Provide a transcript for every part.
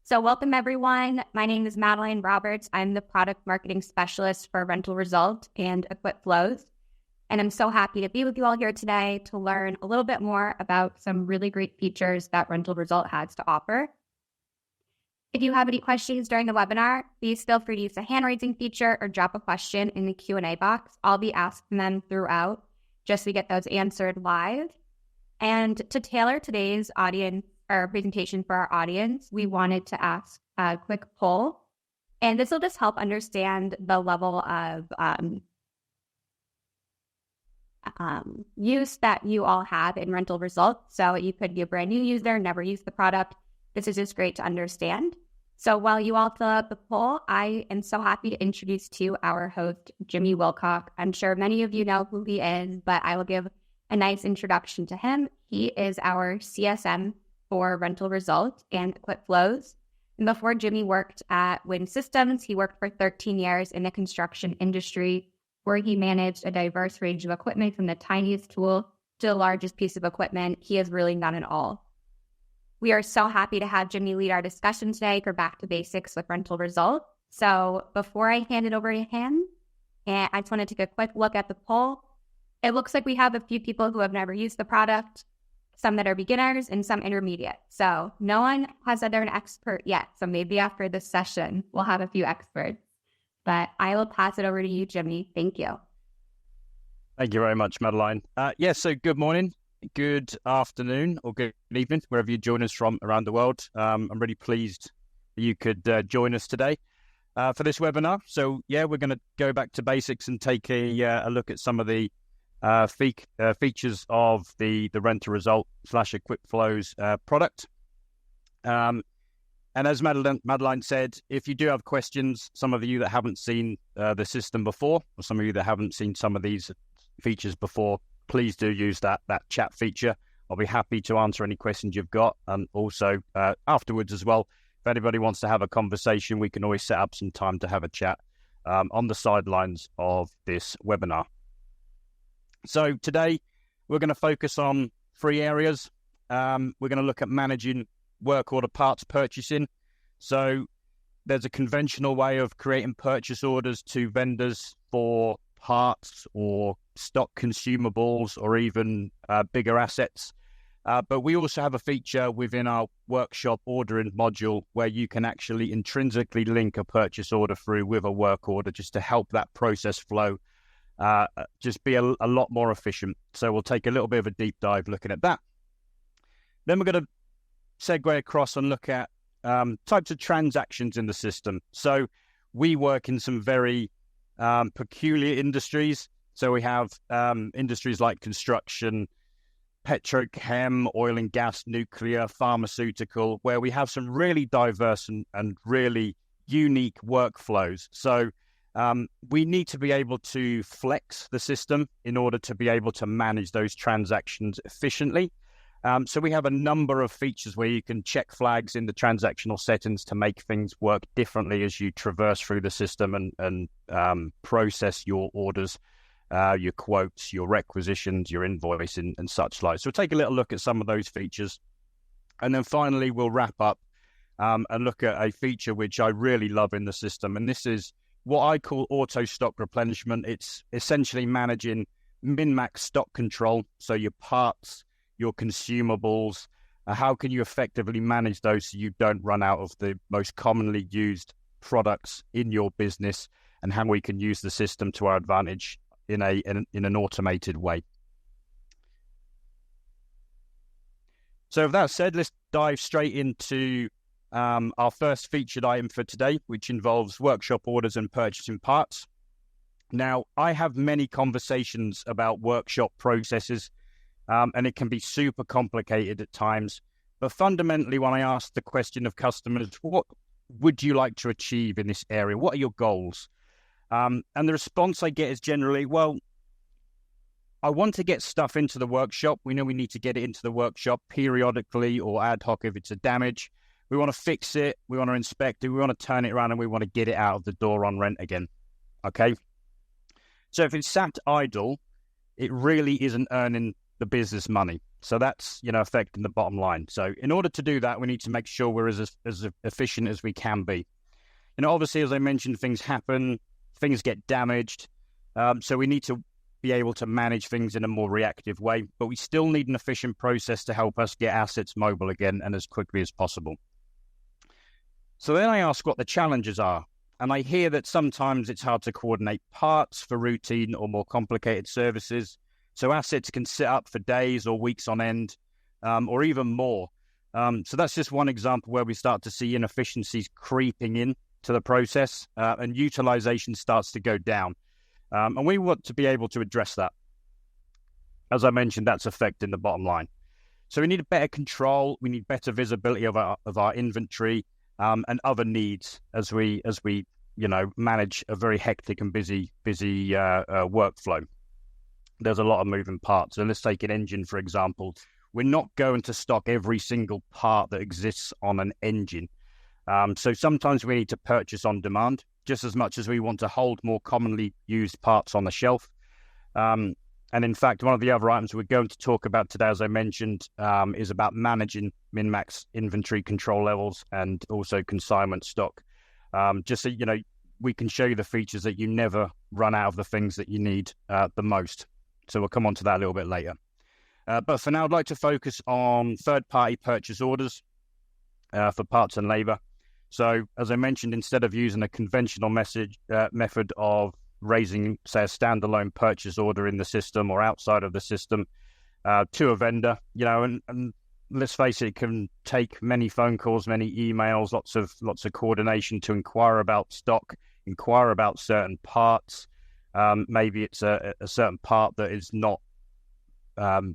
So welcome everyone. My name is Madeline Roberts. I'm the product marketing specialist for RentalResult and EquipFlows. And I'm so happy to be with you all here today to learn a little bit more about some really great features that RentalResult has to offer. If you have any questions during the webinar, please feel free to use the hand raising feature or drop a question in the Q&A box. I'll be asking them throughout just to get those answered live. And to tailor today's audience or presentation for our audience, we wanted to ask a quick poll. And this will just help understand the level of use that you all have in RentalResult. So you could be a brand new user, never use the product. This is just great to understand. So while you all fill out the poll, I am so happy to introduce to you our host, Jimmy Wilcock. I'm sure many of you know who he is, but I will give a nice introduction to him. He is our CSM for RentalResult and EquipFlows. And before Jimmy worked at Win Systems, he worked for 13 years in the construction industry, where he managed a diverse range of equipment from the tiniest tool to the largest piece of equipment. He has really done it all. We are so happy to have Jimmy lead our discussion today for Back to Basics with RentalResult. So before I hand it over to him, I just want to take a quick look at the poll. It looks like we have a few people who have never used the product, some that are beginners and some intermediate. So no one has said they're an expert yet. So maybe after this session, we'll have a few experts. But I will pass it over to you, Jimmy. Thank you. Thank you very much, Madeline. So good morning, good afternoon, or good evening, wherever you join us from around the world. I'm really pleased that you could join us today for this webinar. So we're going to go back to basics and take a look at some of the features of the RentalResult / EquipFlows product. And as Madeline said, if you do have questions, some of you that haven't seen the system before, or some of you that haven't seen some of these features before, please do use that chat feature. I'll be happy to answer any questions you've got. And also afterwards as well, if anybody wants to have a conversation, we can always set up some time to have a chat on the sidelines of this webinar. So today we're going to focus on 3 areas. We're going to look at managing work order parts purchasing. So there's a conventional way of creating purchase orders to vendors for parts or stock consumables or even bigger assets. But we also have a feature within our workshop ordering module where you can actually intrinsically link a purchase order through with a work order just to help that process flow just be a lot more efficient. So we'll take a little bit of a deep dive looking at that. Then we're going to segue across and look at types of transactions in the system. So we work in some very peculiar industries. So we have industries like construction, petrochem, oil and gas, nuclear, pharmaceutical, where we have some really diverse and really unique workflows. So we need to be able to flex the system in order to be able to manage those transactions efficiently. So we have a number of features where you can check flags in the transactional settings to make things work differently as you traverse through the system and process your orders, your quotes, your requisitions, your invoicing and such like. So we'll take a little look at some of those features. And then finally, we'll wrap up and look at a feature which I really love in the system. And this is what I call auto stock replenishment. It's essentially managing min-max stock control. So your parts, your consumables, how can you effectively manage those so you don't run out of the most commonly used products in your business, and how we can use the system to our advantage in an automated way. So with that said, let's dive straight into our first featured item for today, which involves workshop orders and purchasing parts. Now, I have many conversations about workshop processes, and it can be super complicated at times. But fundamentally, when I ask the question of customers, what would you like to achieve in this area? What are your goals? And the response I get is generally, well, I want to get stuff into the workshop. We know we need to get it into the workshop periodically or ad hoc if it's a damage. We want to fix it, we want to inspect it, we want to turn it around, and we want to get it out of the door on rent again. Okay? So if it's sat idle, it really isn't earning the business money. So that's, affecting the bottom line. So in order to do that, we need to make sure we're as efficient as we can be. Obviously, as I mentioned, things happen, things get damaged. So we need to be able to manage things in a more reactive way, but we still need an efficient process to help us get assets mobile again and as quickly as possible. So then I ask what the challenges are. And I hear that sometimes it's hard to coordinate parts for routine or more complicated services. So assets can sit up for days or weeks on end, or even more. So that's just one example where we start to see inefficiencies creeping in to the process, and utilization starts to go down. And we want to be able to address that. As I mentioned, that's affecting the bottom line. So we need a better control. We need better visibility of our inventory, and other needs as we manage a very hectic and busy workflow. There's a lot of moving parts. So let's take an engine, for example. We're not going to stock every single part that exists on an engine. So sometimes we need to purchase on demand, just as much as we want to hold more commonly used parts on the shelf. And in fact, one of the other items we're going to talk about today, as I mentioned, is about managing min-max inventory control levels and also consignment stock. Just so we can show you the features that you never run out of the things that you need the most. So we'll come on to that a little bit later. But for now, I'd like to focus on third-party purchase orders for parts and labor. So as I mentioned, instead of using a conventional method of raising, say, a standalone purchase order in the system or outside of the system to a vendor, and let's face it can take many phone calls, many emails, lots of coordination to inquire about stock, inquire about certain parts. Maybe it's a certain part that is not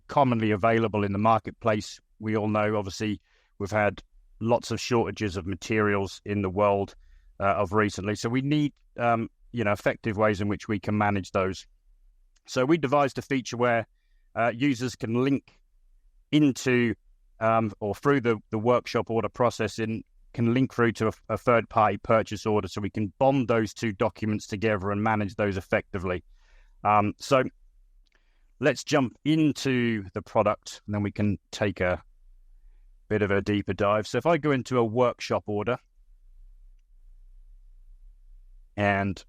commonly available in the marketplace. We all know, obviously, we've had lots of shortages of materials in the world of recently. So we need effective ways in which we can manage those. So we devised a feature where users can link into or through the workshop order processing, can link through to a third-party purchase order, so we can bond those two documents together and manage those effectively. So let's jump into the product, and then we can take a bit of a deeper dive. So if I go into a workshop order, and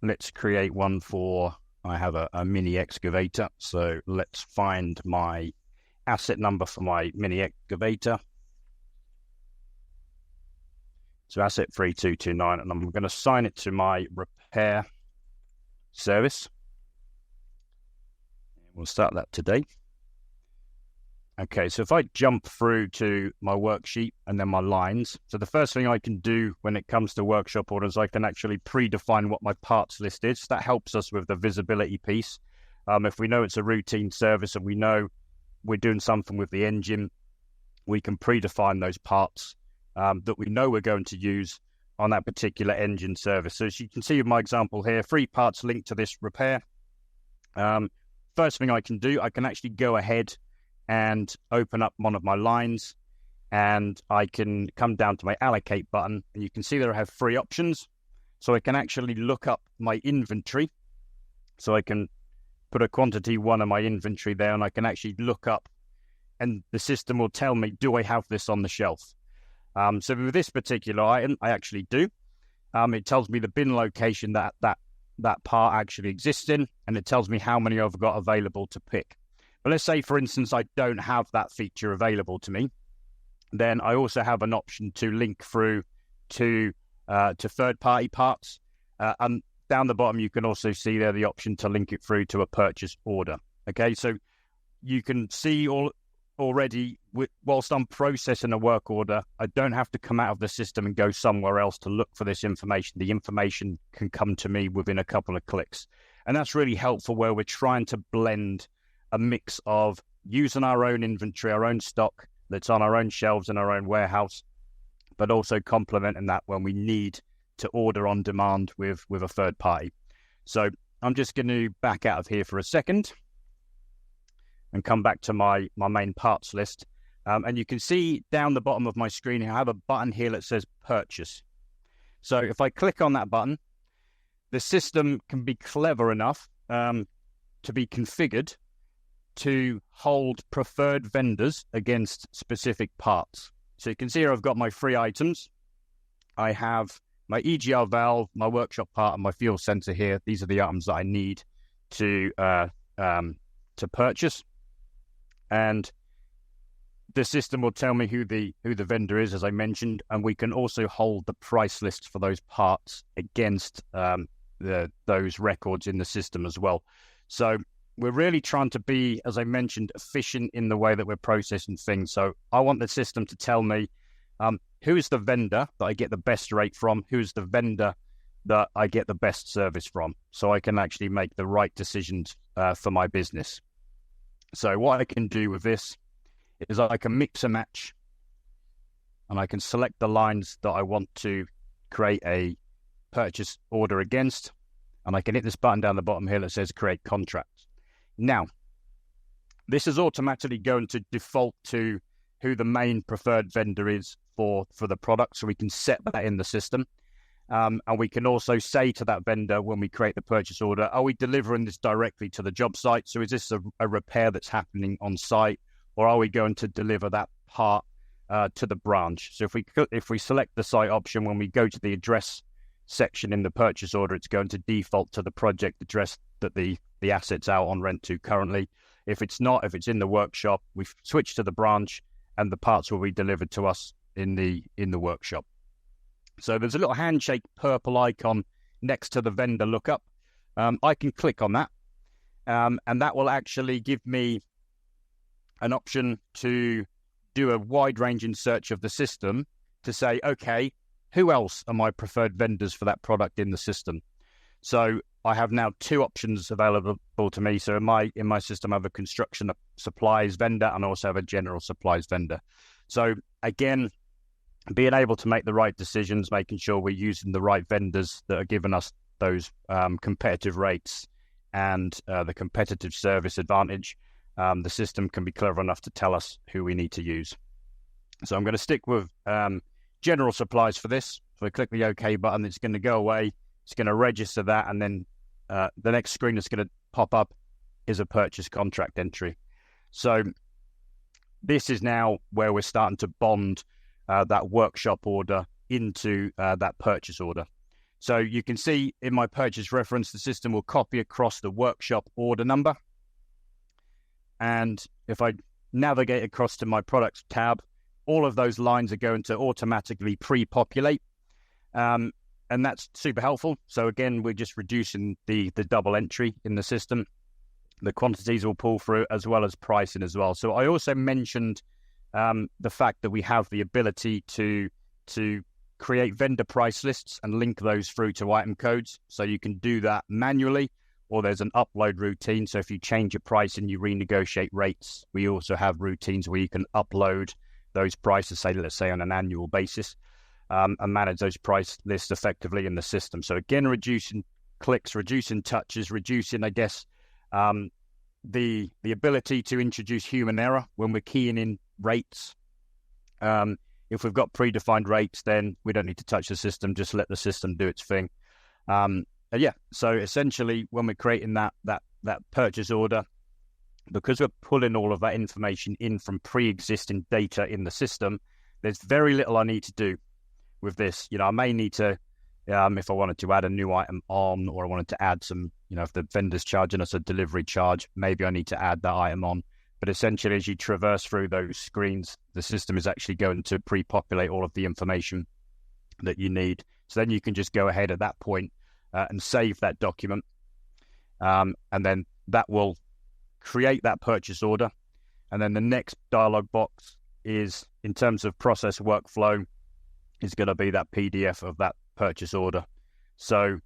let's create one I have a mini excavator. So let's find my asset number for my mini excavator. So asset 3229, and I'm going to assign it to my repair service. We'll start that today. Okay, so if I jump through to my worksheet and then my lines, so the first thing I can do when it comes to workshop orders, I can actually predefine what my parts list is. That helps us with the visibility piece. If we know it's a routine service and we know we're doing something with the engine, we can predefine those parts that we know we're going to use on that particular engine service. So as you can see in my example here, 3 parts linked to this repair. First thing I can do, I can actually go ahead and open up one of my lines, and I can come down to my allocate button, and you can see that I have 3 options. So I can actually look up my inventory. So I can put a quantity 1 in my inventory there, and I can actually look up, and the system will tell me, do I have this on the shelf? So with this particular item, I actually do. It tells me the bin location that part actually exists in, and it tells me how many I've got available to pick. But let's say, for instance, I don't have that feature available to me. Then I also have an option to link through to third-party parts. And down the bottom, you can also see there the option to link it through to a purchase order. Okay, so you can see already, whilst I'm processing a work order, I don't have to come out of the system and go somewhere else to look for this information. The information can come to me within a couple of clicks. And that's really helpful where we're trying to blend a mix of using our own inventory, our own stock that's on our own shelves in our own warehouse, but also complementing that when we need to order on demand with a third party. So I'm just going to back out of here for a second and come back to my main parts list. And you can see down the bottom of my screen, I have a button here that says purchase. So if I click on that button, the system can be clever enough to be configured to hold preferred vendors against specific parts. So you can see here I've got my 3 items. I have my EGR valve, my workshop part, and my fuel sensor here. These are the items that I need to purchase. And the system will tell me who the vendor is, as I mentioned, and we can also hold the price list for those parts against those records in the system as well. So we're really trying to be, as I mentioned, efficient in the way that we're processing things. So I want the system to tell me who is the vendor that I get the best rate from, who is the vendor that I get the best service from, so I can actually make the right decisions for my business. So what I can do with this is I can mix and match, and I can select the lines that I want to create a purchase order against, and I can hit this button down the bottom here that says create contract. Now, this is automatically going to default to who the main preferred vendor is for the product, so we can set that in the system. And we can also say to that vendor when we create the purchase order, are we delivering this directly to the job site? So is this a repair that's happening on site, or are we going to deliver that part to the branch? So if we select the site option, when we go to the address section in the purchase order, it's going to default to the project address that the asset's out on rent to currently. If it's not, if it's in the workshop, we switch to the branch, and the parts will be delivered to us in the workshop. So there's a little handshake purple icon next to the vendor lookup. I can click on that, and that will actually give me an option to do a wide-ranging search of the system to say, okay, who else are my preferred vendors for that product in the system? So I have now 2 options available to me. So in my system, I have a construction supplies vendor and also have a general supplies vendor. So again, being able to make the right decisions, making sure we're using the right vendors that are giving us those competitive rates and the competitive service advantage, the system can be clever enough to tell us who we need to use. So I'm going to stick with general supplies for this. So I click the OK button, it's going to go away, it's going to register that, and then the next screen that's going to pop up is a purchase contract entry. So this is now where we're starting to bond that workshop order into that purchase order. So you can see in my purchase reference, the system will copy across the workshop order number. And if I navigate across to my products tab, all of those lines are going to automatically pre-populate. And that's super helpful. So again, we're just reducing the double entry in the system. The quantities will pull through as well as pricing as well. So I also mentioned the fact that we have the ability to create vendor price lists and link those through to item codes. So you can do that manually, or there's an upload routine. So if you change your price and you renegotiate rates, we also have routines where you can upload those prices, let's say on an annual basis, and manage those price lists effectively in the system. So again, reducing clicks, reducing touches, reducing, I guess, the ability to introduce human error when we're keying in rates. If we've got predefined rates, then we don't need to touch the system, just let the system do its thing. So essentially when we're creating that purchase order, because we're pulling all of that information in from pre-existing data in the system, there's very little I need to do with this. I may need to, if I wanted to add a new item on, or I wanted to add some, if the vendor's charging us a delivery charge, maybe I need to add that item on. But essentially, as you traverse through those screens, the system is actually going to pre-populate all of the information that you need. So then you can just go ahead at that point and save that document. And then that will create that purchase order. And then the next dialog box is, in terms of process workflow, is going to be that PDF of that purchase order. So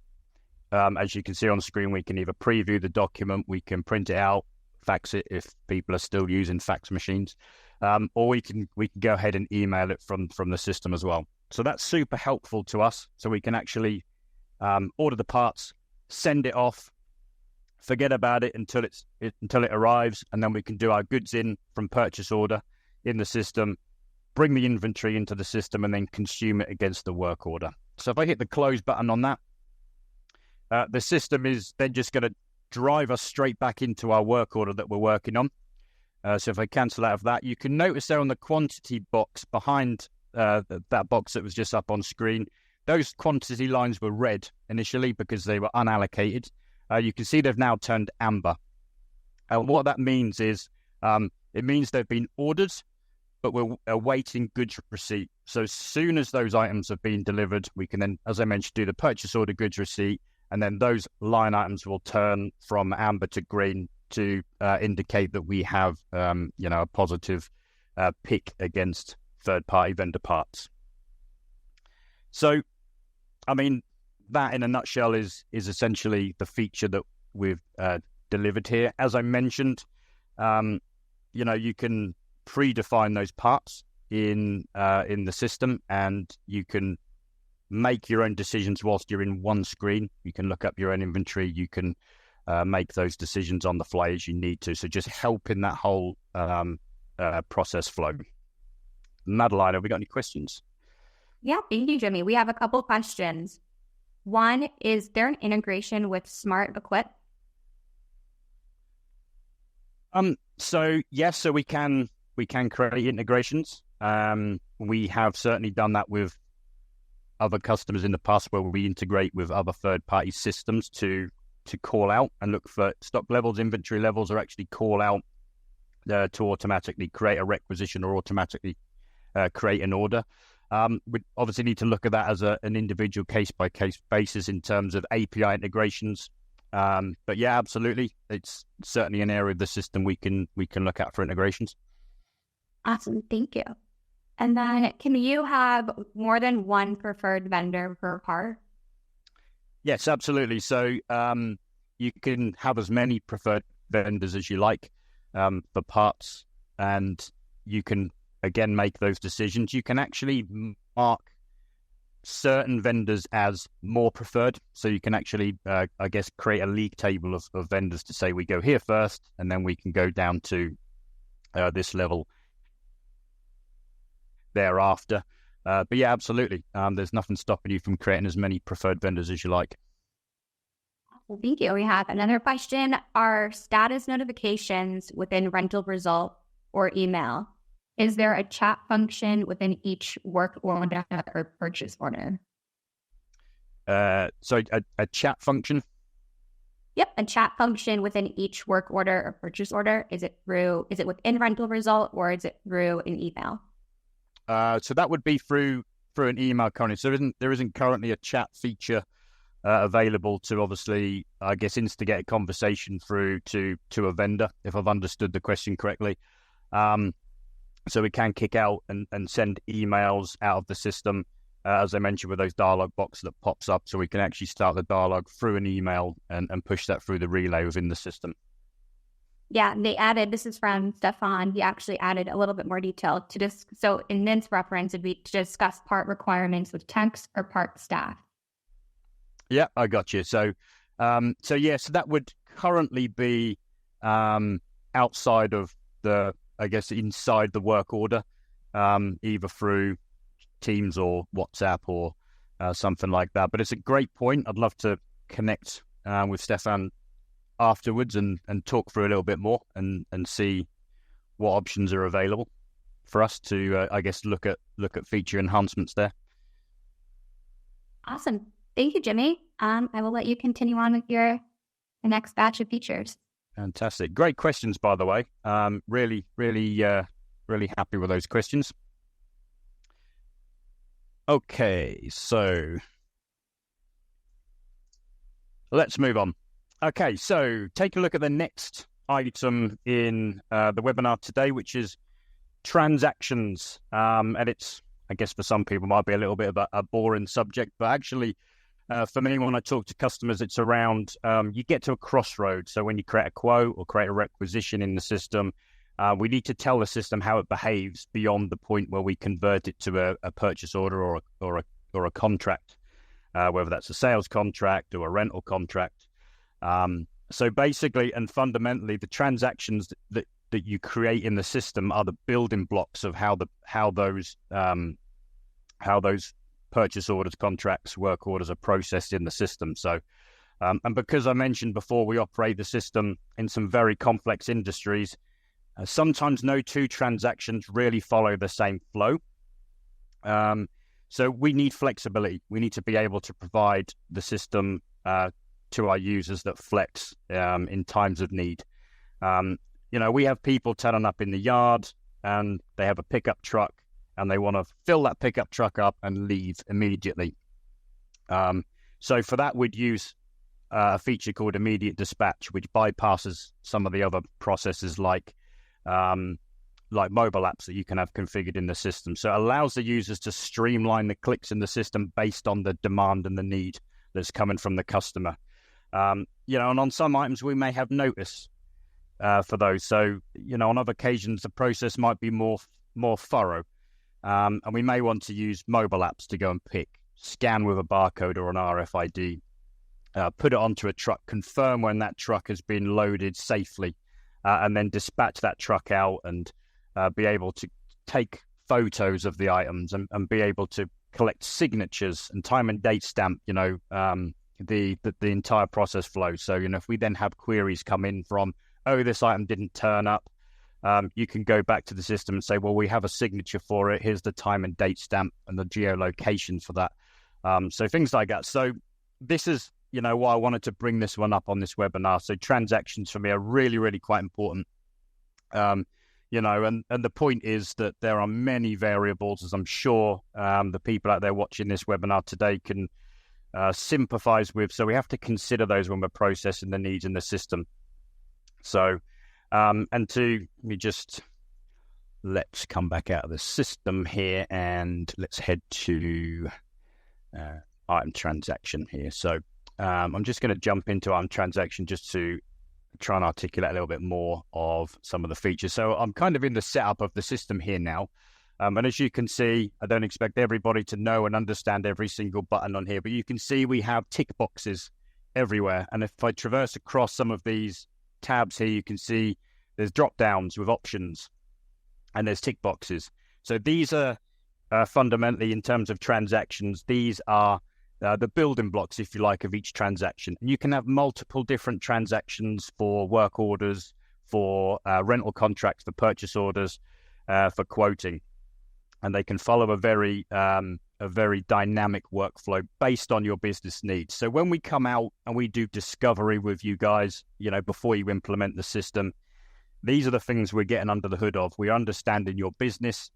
as you can see on screen, we can either preview the document, we can print it out, fax it if people are still using fax machines, or we can go ahead and email it from the system as well. So that's super helpful to us. So we can actually order the parts, send it off, forget about it until it arrives, and then we can do our goods in from purchase order in the system, bring the inventory into the system, and then consume it against the work order. So if I hit the close button on that, the system is then just going to drive us straight back into our work order that we're working on. So if I cancel out of that, you can notice there on the quantity box behind that box that was just up on screen, those quantity lines were red initially because they were unallocated. You can see they've now turned amber. And what that means is it means they've been ordered, but we're awaiting goods receipt. So as soon as those items have been delivered, we can then, as I mentioned, do the purchase order goods receipt, and then those line items will turn from amber to green to indicate that we have, a positive pick against third-party vendor parts. So, I mean, that in a nutshell is essentially the feature that we've delivered here. As I mentioned, you can predefine those parts in the system, and you can make your own decisions whilst you're in one screen. You can look up your own inventory. You can make those decisions on the fly as you need to. So just helping that whole process flow. Madeline, have we got any questions? Yeah, thank you, Jimmy. We have a couple questions. One, is there an integration with Smart Equip? So yes, so we can create integrations. We have certainly done that with other customers in the past, where we integrate with other third-party systems to call out and look for stock levels, inventory levels, or actually call out to automatically create a requisition or automatically create an order. We obviously need to look at that as an individual case-by-case basis in terms of API integrations. But yeah, absolutely, it's certainly an area of the system we can look at for integrations. Awesome, thank you. And then, can you have more than one preferred vendor per part? Yes, absolutely. So you can have as many preferred vendors as you like for parts, and you can again make those decisions. You can actually mark certain vendors as more preferred, so you can actually create a league table of vendors to say we go here first, and then we can go down to this level thereafter. But yeah, absolutely, there's nothing stopping you from creating as many preferred vendors as you like. Well, thank you. We have another question. Are status notifications within RentalResult or email? Is there a chat function within each work order or purchase order? So a chat function? Yep, a chat function within each work order or purchase order. Is it within RentalResult, or is it through an email? So that would be through an email currently. So there isn't currently a chat feature available to, obviously, I guess, instigate a conversation through to a vendor, if I've understood the question correctly. So we can kick out and send emails out of the system, as I mentioned, with those dialogue box that pops up. So we can actually start the dialogue through an email and push that through the relay within the system. Yeah, they added, this is from Stefan, he actually added a little bit more detail to this. So in Min's reference, it'd be to discuss part requirements with techs or part staff. Yeah, I got you. So that would currently be outside of inside the work order, either through Teams or WhatsApp or something like that. But it's a great point. I'd love to connect with Stefan afterwards and talk through a little bit more and see what options are available for us to, look at feature enhancements there. Awesome. Thank you, Jimmy. I will let you continue on with the next batch of features. Fantastic. Great questions, by the way. Really happy with those questions. Okay, so let's move on. Okay, so take a look at the next item in the webinar today, which is transactions. And it's, I guess for some people, might be a little bit of a boring subject, but actually, for me, when I talk to customers, it's around, you get to a crossroad. So when you create a quote or create a requisition in the system, we need to tell the system how it behaves beyond the point where we convert it to a purchase order or a contract, whether that's a sales contract or a rental contract. So basically and fundamentally, the transactions that you create in the system are the building blocks of how those purchase orders, contracts, work orders are processed in the system. So And because I mentioned before, we operate the system in some very complex industries. Sometimes no two transactions really follow the same flow. So we need flexibility. We need to be able to provide the system to our users that flex in times of need. We have people turning up in the yard and they have a pickup truck and they want to fill that pickup truck up and leave immediately. So for that, we'd use a feature called immediate dispatch, which bypasses some of the other processes like mobile apps that you can have configured in the system. So it allows the users to streamline the clicks in the system based on the demand and the need that's coming from the customer. And on some items, we may have notice for those. So, on other occasions, the process might be more thorough. And we may want to use mobile apps to go and pick, scan with a barcode or an RFID, put it onto a truck, confirm when that truck has been loaded safely, and then dispatch that truck out and be able to take photos of the items and be able to collect signatures and time and date stamp, the entire process flow. So, if we then have queries come in from, oh, this item didn't turn up, you can go back to the system and say, well, we have a signature for it. Here's the time and date stamp and the geolocation for that. So things like that. So this is, why I wanted to bring this one up on this webinar. So transactions for me are really, really quite important. And the point is that there are many variables, as I'm sure the people out there watching this webinar today can sympathize with. So we have to consider those when we're processing the needs in the system. So, let's come back out of the system here and let's head to item transaction here. So I'm just going to jump into item transaction just to try and articulate a little bit more of some of the features. So I'm kind of in the setup of the system here now. And as you can see, I don't expect everybody to know and understand every single button on here, but you can see we have tick boxes everywhere. And if I traverse across some of these tabs here, you can see there's drop downs with options and there's tick boxes. So these are fundamentally, in terms of transactions, these are the building blocks, if you like, of each transaction. And you can have multiple different transactions for work orders, for rental contracts, for purchase orders, for quoting. And they can follow a very dynamic workflow based on your business needs. So when we come out and we do discovery with you guys, before you implement the system, these are the things we're getting under the hood of. We're understanding your business.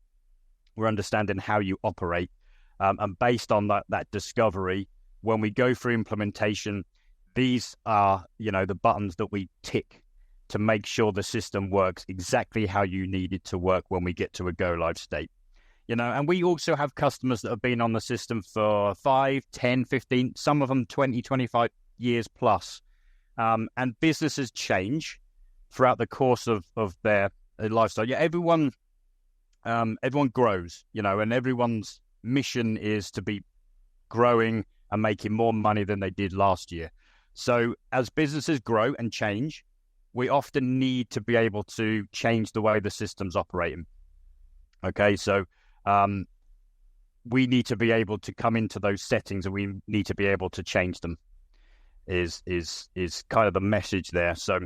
We're understanding how you operate. And based on that discovery, when we go through implementation, these are, the buttons that we tick to make sure the system works exactly how you need it to work when we get to a go live state. And we also have customers that have been on the system for 5, 10, 15, some of them 20, 25 years plus. And businesses change throughout the course of their lifestyle. Yeah, everyone grows, and everyone's mission is to be growing and making more money than they did last year. So as businesses grow and change, we often need to be able to change the way the system's operating. Okay, so we need to be able to come into those settings and we need to be able to change them is kind of the message there. So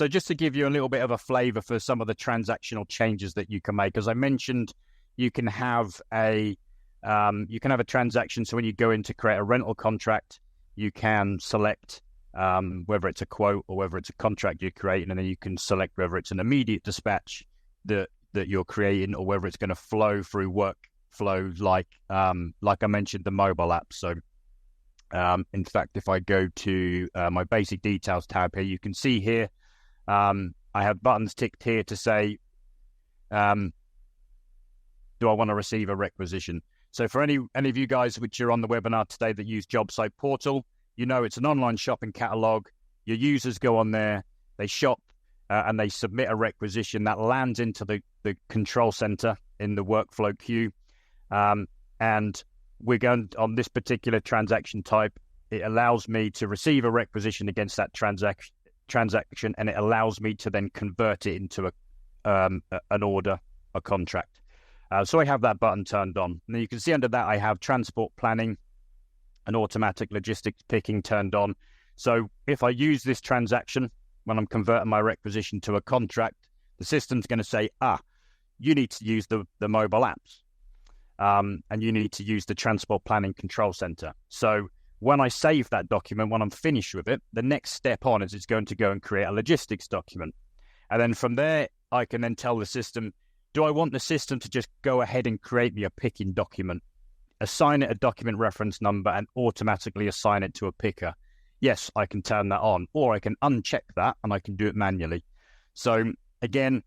just to give you a little bit of a flavor for some of the transactional changes that you can make, as I mentioned, you can have a transaction. So when you go in to create a rental contract, you can select whether it's a quote or whether it's a contract you're creating, and then you can select whether it's an immediate dispatch that you're creating or whether it's going to flow through workflow like I mentioned, the mobile app. So in fact, if I go to my basic details tab here, you can see here I have buttons ticked here to say, do I want to receive a requisition? So for any of you guys which are on the webinar today that use JobSite Portal, it's an online shopping catalog. Your users go on there, they shop, and they submit a requisition that lands into the control center in the workflow queue. And we're going on this particular transaction type. It allows me to receive a requisition against that transaction, and it allows me to then convert it into an order, a contract. So I have that button turned on. Now you can see under that I have transport planning, and automatic logistics picking turned on. So if I use this transaction when I'm converting my requisition to a contract, the system's going to say, you need to use the mobile apps, and you need to use the transport planning control center. So when I save that document, when I'm finished with it, the next step on is it's going to go and create a logistics document. And then from there, I can then tell the system, do I want the system to just go ahead and create me a picking document, assign it a document reference number, and automatically assign it to a picker? Yes, I can turn that on, or I can uncheck that and I can do it manually. So again,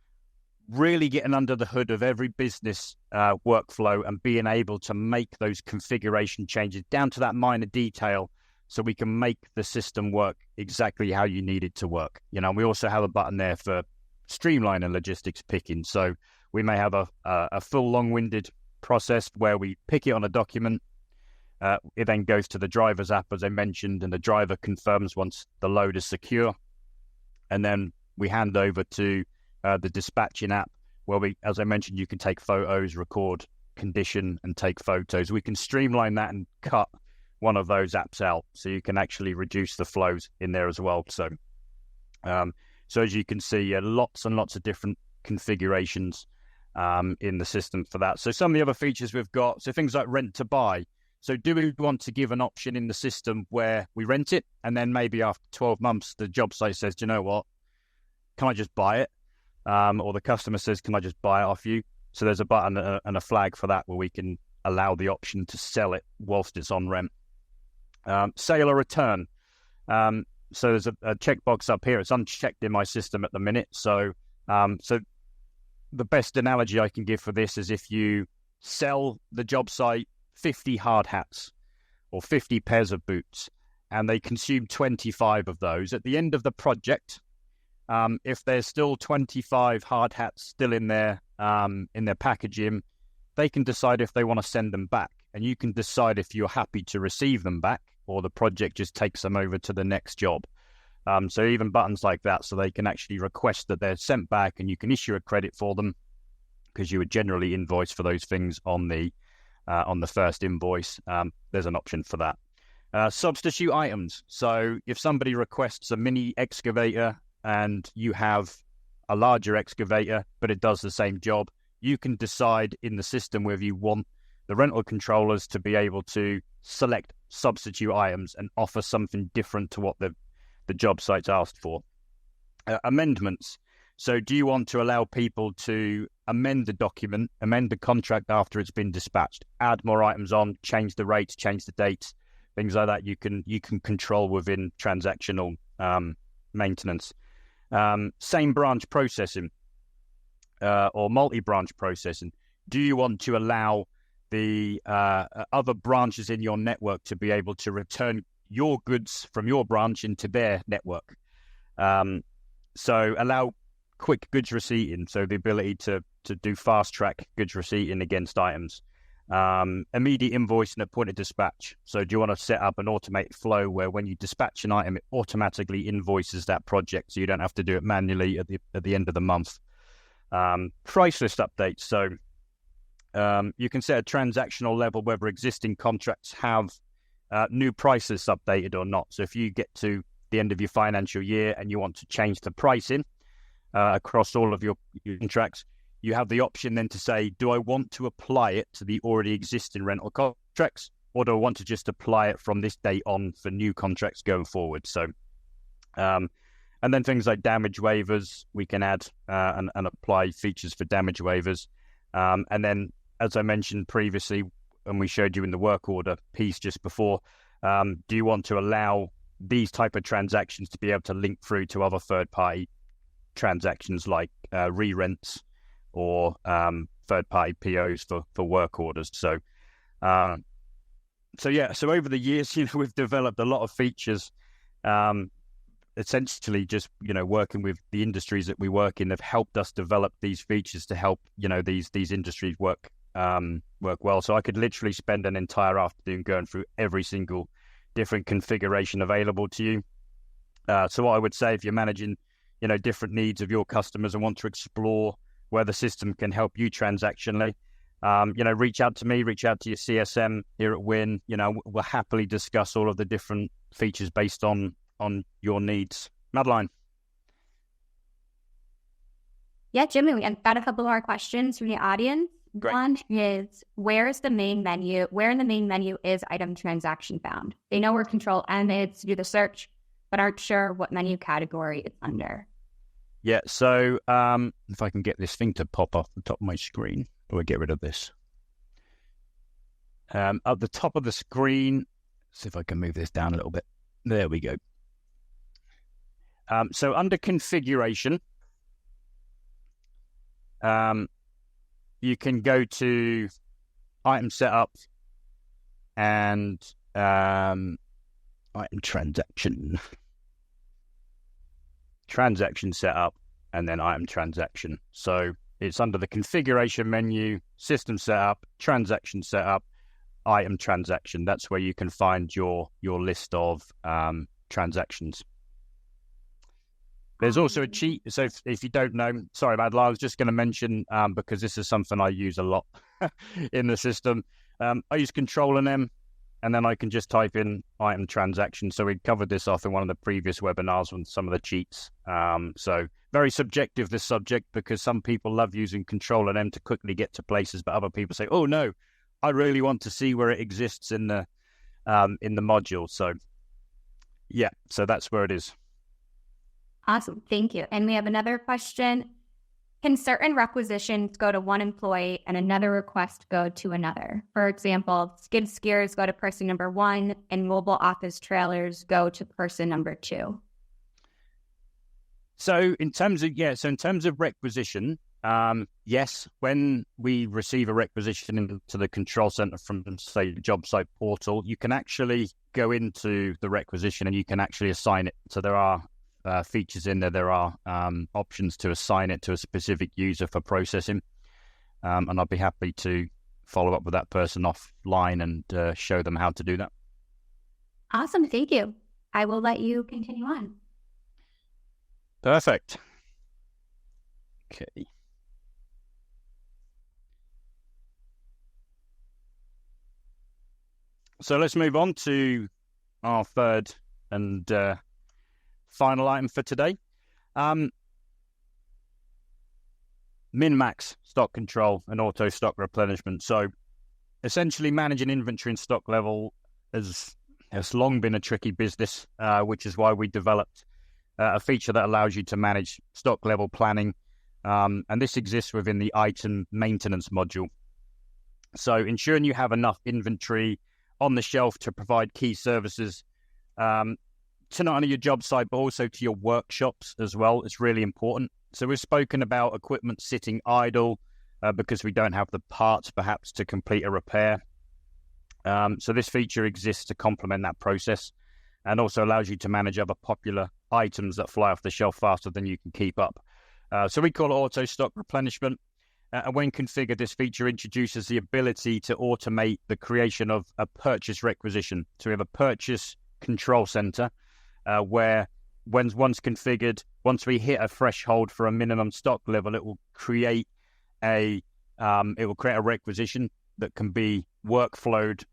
really getting under the hood of every business workflow and being able to make those configuration changes down to that minor detail so we can make the system work exactly how you need it to work. We also have a button there for streamlining logistics picking. So we may have a full long-winded process where we pick it on a document. It then goes to the driver's app, as I mentioned, and the driver confirms once the load is secure. And then we hand over to the dispatching app where as I mentioned, you can take photos, record condition, and take photos. We can streamline that and cut one of those apps out so you can actually reduce the flows in there as well. So as you can see, lots and lots of different configurations in the system for that. So some of the other features we've got, so things like rent to buy. So do we want to give an option in the system where we rent it and then maybe after 12 months, the job site says, do you know what, can I just buy it? Or the customer says, can I just buy it off you? So there's a button and a flag for that where we can allow the option to sell it whilst it's on rent. Sale or return. So there's a checkbox up here. It's unchecked in my system at the minute. So the best analogy I can give for this is if you sell the job site 50 hard hats or 50 pairs of boots and they consume 25 of those, at the end of the project, if there's still 25 hard hats still in their packaging, they can decide if they want to send them back. And you can decide if you're happy to receive them back or the project just takes them over to the next job. So even buttons like that, so they can actually request that they're sent back and you can issue a credit for them because you would generally invoice for those things on the first invoice. There's an option for that. Substitute items. So if somebody requests a mini excavator and you have a larger excavator, but it does the same job, you can decide in the system whether you want the rental controllers to be able to select substitute items and offer something different to what the job site's asked for. Amendments. So do you want to allow people to amend the document, amend the contract after it's been dispatched, add more items on, change the rates, change the dates, things like that you can control within transactional maintenance. Same branch processing or multi-branch processing. Do you want to allow the other branches in your network to be able to return your goods from your branch into their network? So allow quick goods receipting, so the ability to do fast track goods receipting against items. Immediate invoicing at point of dispatch. So do you want to set up an automated flow where when you dispatch an item, it automatically invoices that project so you don't have to do it manually at the end of the month? Price list updates. So you can set a transactional level whether existing contracts have new prices updated or not. So if you get to the end of your financial year and you want to change the pricing across all of your contracts, you have the option then to say, do I want to apply it to the already existing rental contracts, or do I want to just apply it from this date on for new contracts going forward? So, and then things like damage waivers, we can add and apply features for damage waivers. And then, as I mentioned previously, and we showed you in the work order piece just before, do you want to allow these type of transactions to be able to link through to other third-party transactions like re-rents or third-party POs for work orders? So over the years, we've developed a lot of features, essentially just, working with the industries that we work in have helped us develop these features to help, these industries work well. So I could literally spend an entire afternoon going through every single different configuration available to you. So what I would say, if you're managing, different needs of your customers and want to explore where the system can help you transactionally, reach out to me, reach out to your CSM here at Win. We'll happily discuss all of the different features based on your needs. Madeline. Yeah, Jimmy, we've got a couple more questions from the audience. Great. One is, where in the main menu is item transaction found? They know where Control M is to do the search, but aren't sure what menu category it's under. Yeah, so if I can get this thing to pop off the top of my screen, or get rid of this. At the top of the screen, see if I can move this down a little bit. There we go. So under configuration, you can go to item setup and item transaction setup, and then item transaction. So it's under the configuration menu, system setup, transaction setup, item transaction. That's where you can find your list of transactions. There's also a cheat. So if you don't know, sorry, Madeline, I was just going to mention, because this is something I use a lot in the system. I use Control and M, and then I can just type in item transaction. So we covered this off in one of the previous webinars with some of the cheats. So very subjective, this subject, because some people love using Control and M to quickly get to places, but other people say, oh no, I really want to see where it exists in the module. So yeah, so that's where it is. Awesome. Thank you. And we have another question. Can certain requisitions go to one employee and another request go to another? For example, skid steers go to person number 1 and mobile office trailers go to person number 2. So in terms of requisition, yes, when we receive a requisition into the control center from, say, the job site portal, you can actually go into the requisition and you can actually assign it. So there are features in there. There are options to assign it to a specific user for processing. And I'd be happy to follow up with that person offline and show them how to do that. Awesome. Thank you. I will let you continue on. Perfect. Okay. So let's move on to our third and final item for today. Min-max stock control and auto stock replenishment. So essentially managing inventory and stock level has long been a tricky business, which is why we developed a feature that allows you to manage stock level planning. And this exists within the item maintenance module. So ensuring you have enough inventory on the shelf to provide key services to not only your job site, but also to your workshops as well. It's really important. So we've spoken about equipment sitting idle because we don't have the parts perhaps to complete a repair. So this feature exists to complement that process and also allows you to manage other popular items that fly off the shelf faster than you can keep up. So we call it auto stock replenishment. And when configured, this feature introduces the ability to automate the creation of a purchase requisition. So we have a purchase control center where once configured, once we hit a threshold for a minimum stock level, it will create a requisition that can be workflowed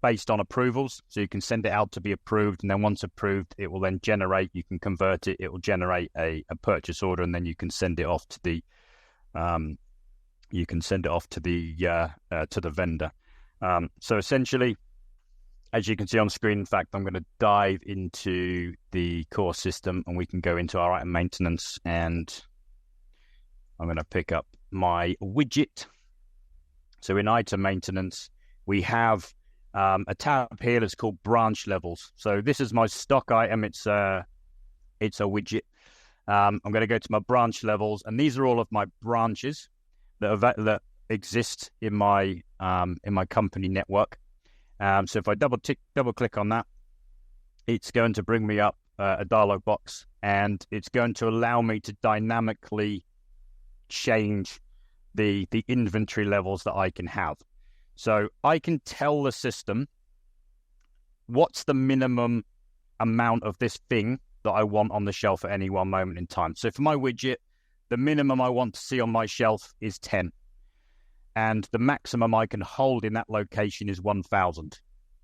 based on approvals. So you can send it out to be approved, and then once approved, it will then generate. You can convert it. It will generate a purchase order, and then you can send it off to the vendor. So essentially, as you can see on screen, in fact, I'm going to dive into the core system and we can go into our item maintenance, and I'm going to pick up my widget. So in item maintenance, we have a tab here that's called branch levels. So this is my stock item. It's a widget. I'm going to go to my branch levels, and these are all of my branches that exist in my company network. So if I double click on that, it's going to bring me up a dialog box, and it's going to allow me to dynamically change the inventory levels that I can have. So I can tell the system what's the minimum amount of this thing that I want on the shelf at any one moment in time. So for my widget, the minimum I want to see on my shelf is 10. and the maximum I can hold in that location is 1,000.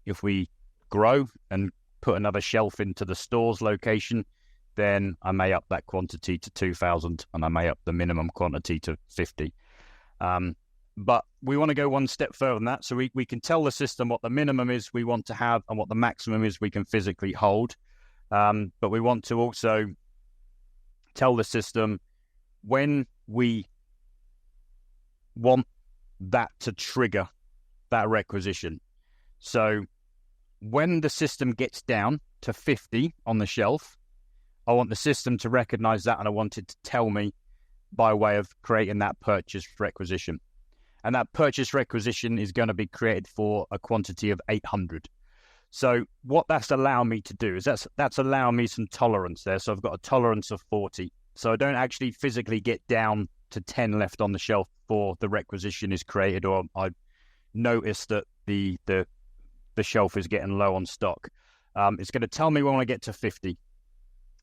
If we grow and put another shelf into the store's location, then I may up that quantity to 2,000, and I may up the minimum quantity to 50. But we want to go one step further than that. So we can tell the system what the minimum is we want to have and what the maximum is we can physically hold. But we want to also tell the system when we want that to trigger that requisition. So when the system gets down to 50 on the shelf, I want the system to recognize that, and I want it to tell me by way of creating that purchase requisition. And that purchase requisition is going to be created for a quantity of 800. So what that's allowing me to do is that's allowing me some tolerance there. So I've got a tolerance of 40. So I don't actually physically get down to 10 left on the shelf before the requisition is created, or I notice that the shelf is getting low on stock. It's going to tell me when I get to 50.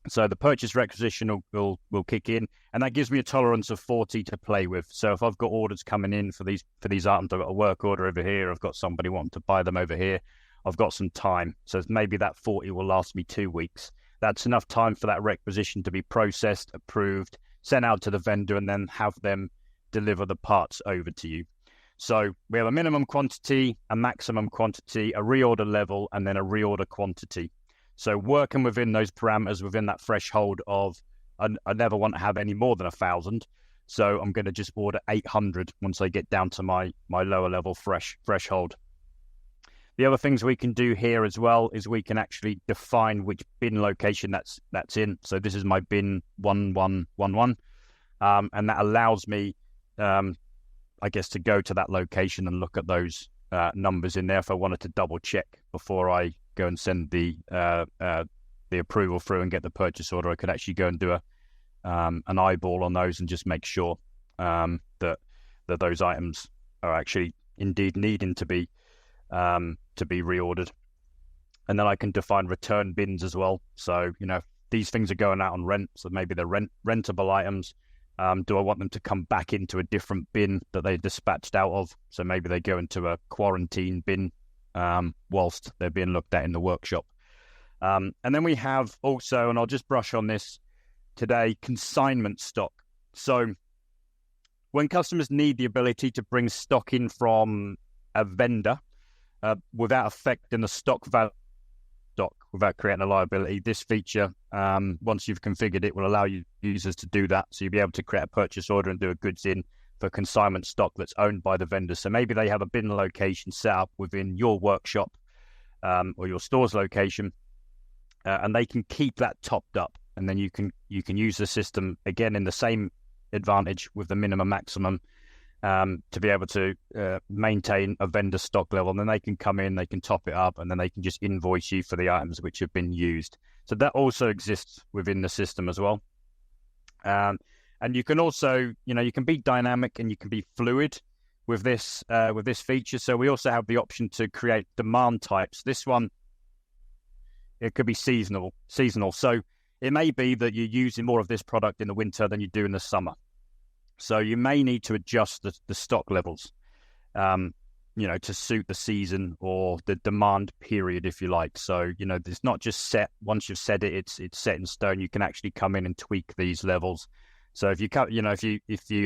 So the purchase requisition will kick in, and that gives me a tolerance of 40 to play with. So if I've got orders coming in for these items, I've got a work order over here, I've got somebody wanting to buy them over here, I've got some time. So maybe that 40 will last me 2 weeks. That's enough time for that requisition to be processed, approved, sent out to the vendor, and then have them deliver the parts over to you. So we have a minimum quantity, a maximum quantity, a reorder level, and then a reorder quantity. So working within those parameters, within that threshold of, I never want to have any more than 1,000. So I'm going to just order 800 once I get down to my lower level threshold. The other things we can do here as well is we can actually define which bin location that's in. So this is my bin 1111. And that allows me, I guess, to go to that location and look at those numbers in there if I wanted to double check before I go and send the approval through and get the purchase order. I could actually go and do an eyeball on those and just make sure that those items are actually indeed needing to be reordered. And then I can define return bins as well. So, these things are going out on rent, so maybe they're rentable items. Do I want them to come back into a different bin that they dispatched out of? So maybe they go into a quarantine bin whilst they're being looked at in the workshop. And then we have also, and I'll just brush on this today, consignment stock. So when customers need the ability to bring stock in from a vendor without affecting the stock value, without creating a liability, this feature, once you've configured it, will allow users to do that. So you'll be able to create a purchase order and do a goods in for consignment stock that's owned by the vendor. So maybe they have a bin location set up within your workshop or your store's location, and they can keep that topped up. And then you can use the system again in the same advantage with the minimum maximum to be able to maintain a vendor stock level. And then they can come in, they can top it up, and then they can just invoice you for the items which have been used. So that also exists within the system as well. And you can also, you can be dynamic and you can be fluid with this feature. So we also have the option to create demand types. This one, it could be seasonal. So it may be that you're using more of this product in the winter than you do in the summer. So you may need to adjust the stock levels, to suit the season or the demand period, if you like. So, it's not just set. Once you've set it, it's set in stone. You can actually come in and tweak these levels. So if you,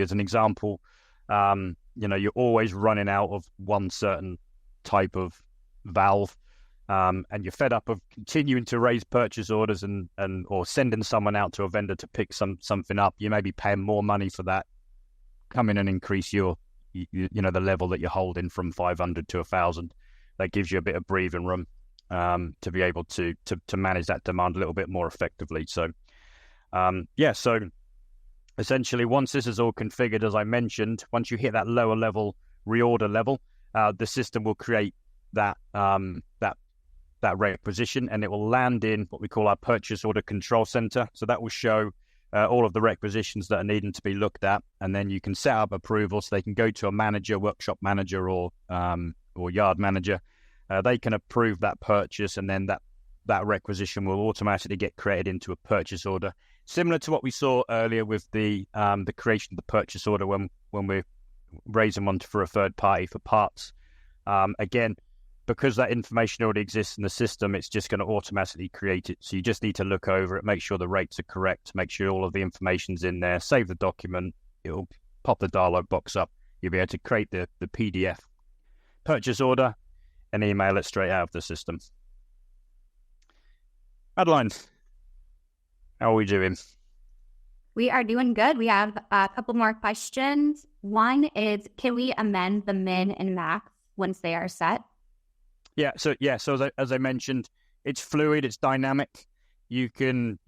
as an example, you're always running out of one certain type of valve, and you're fed up of continuing to raise purchase orders or sending someone out to a vendor to pick something up, you may be paying more money for that. Come in and increase the level that you're holding from 500 to 1,000. That gives you a bit of breathing room to be able to manage that demand a little bit more effectively. So, so essentially, once this is all configured, as I mentioned, once you hit that lower level reorder level, the system will create that requisition, and it will land in what we call our purchase order control center. So that will show all of the requisitions that are needing to be looked at, and then you can set up approval so they can go to a manager, workshop manager, or yard manager. They can approve that purchase, and then that requisition will automatically get created into a purchase order, similar to what we saw earlier with the creation of the purchase order when we're raising one for a third party for parts. Again, because that information already exists in the system, it's just going to automatically create it. So you just need to look over it, make sure the rates are correct, make sure all of the information's in there, save the document, it'll pop the dialog box up. You'll be able to create the PDF purchase order and email it straight out of the system. Madeline, how are we doing? We are doing good. We have a couple more questions. One is, can we amend the min and max once they are set? So as I mentioned, it's fluid, it's dynamic. You can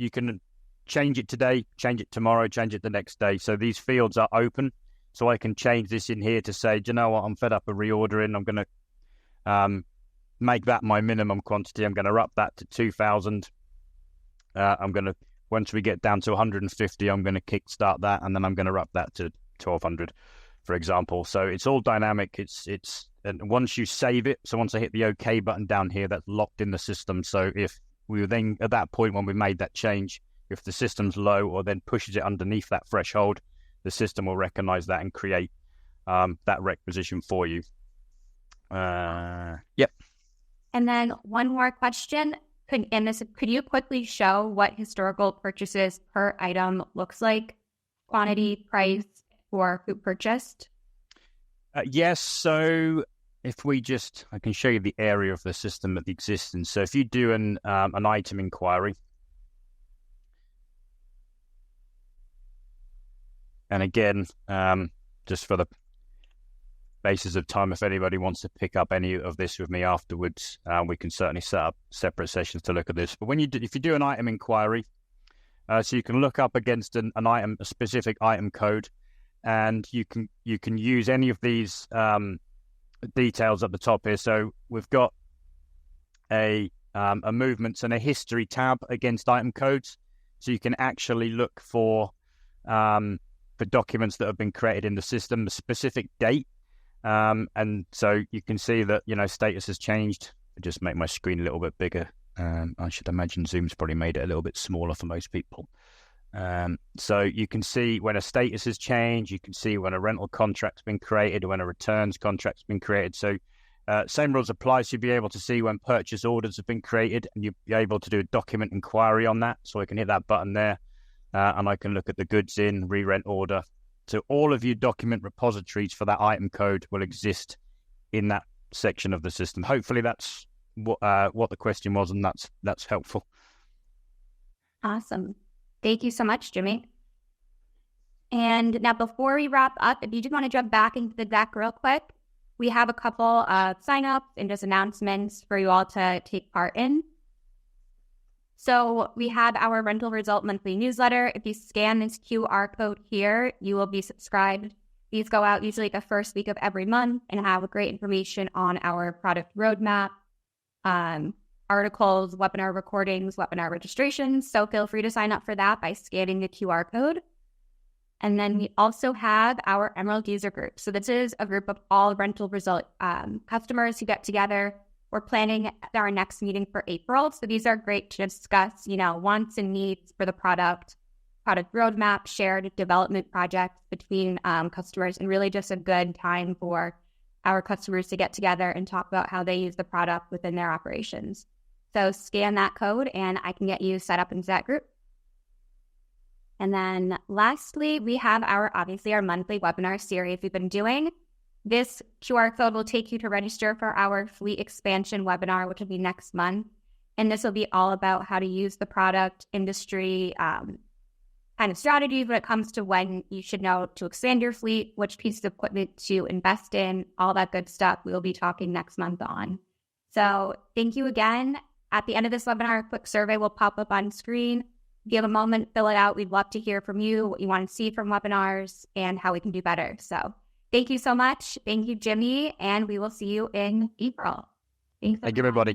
change it today, change it tomorrow, change it the next day. So these fields are open. So I can change this in here to say, do you know what, I'm fed up of reordering. I'm going to make that my minimum quantity. I'm going to up that to 2,000. Once we get down to 150, I'm going to kickstart that, and then I'm going to up that to 1,200, for example. So it's all dynamic. And once you save it, so once I hit the OK button down here, that's locked in the system. So if we were then at that point when we made that change, if the system's low or then pushes it underneath that threshold, the system will recognize that and create that requisition for you. Yep. And then one more question. Could you quickly show what historical purchases per item looks like? Quantity, price, or who purchased? Yes. So if I can show you the area of the system that exists in. So if you do an item inquiry, and again, just for the basis of time, if anybody wants to pick up any of this with me afterwards, we can certainly set up separate sessions to look at this. But if you do an item inquiry, so you can look up against a specific item code, and you can use any of these details at the top here. So we've got a movements and a history tab against item codes, so you can actually look for documents that have been created in the system, the specific date. And so you can see that, status has changed. I'll just make my screen a little bit bigger. I should imagine Zoom's probably made it a little bit smaller for most people. So you can see when a status has changed, you can see when a rental contract's been created, when a returns contract's been created. So same rules apply. So you'll be able to see when purchase orders have been created, and you'll be able to do a document inquiry on that. So I can hit that button there, and I can look at the goods in, re-rent order. So all of your document repositories for that item code will exist in that section of the system. Hopefully that's what the question was, and that's helpful. Awesome. Thank you so much, Jimmy. And now before we wrap up, if you just want to jump back into the deck real quick, we have a couple of sign-ups and just announcements for you all to take part in. So we have our RentalResult monthly newsletter. If you scan this QR code here, you will be subscribed. These go out usually the first week of every month and have great information on our product roadmap, articles, webinar recordings, webinar registrations. So feel free to sign up for that by scanning the QR code. And then we also have our Emerald user group. So this is a group of all RentalResult customers who get together. We're planning our next meeting for April. So these are great to discuss, wants and needs for the product roadmap, shared development projects between customers, and really just a good time for our customers to get together and talk about how they use the product within their operations. So scan that code and I can get you set up into that group. And then lastly, we have our monthly webinar series we've been doing. This QR code will take you to register for our fleet expansion webinar, which will be next month. And this will be all about how to use the product, industry, kind of strategies when it comes to when you should know to expand your fleet, which pieces of equipment to invest in, all that good stuff we'll be talking next month on. So thank you again. At the end of this webinar, a quick survey will pop up on screen. If you have a moment, fill it out. We'd love to hear from you, what you want to see from webinars, and how we can do better. So thank you so much. Thank you, Jimmy, and we will see you in April. Thank you, everybody.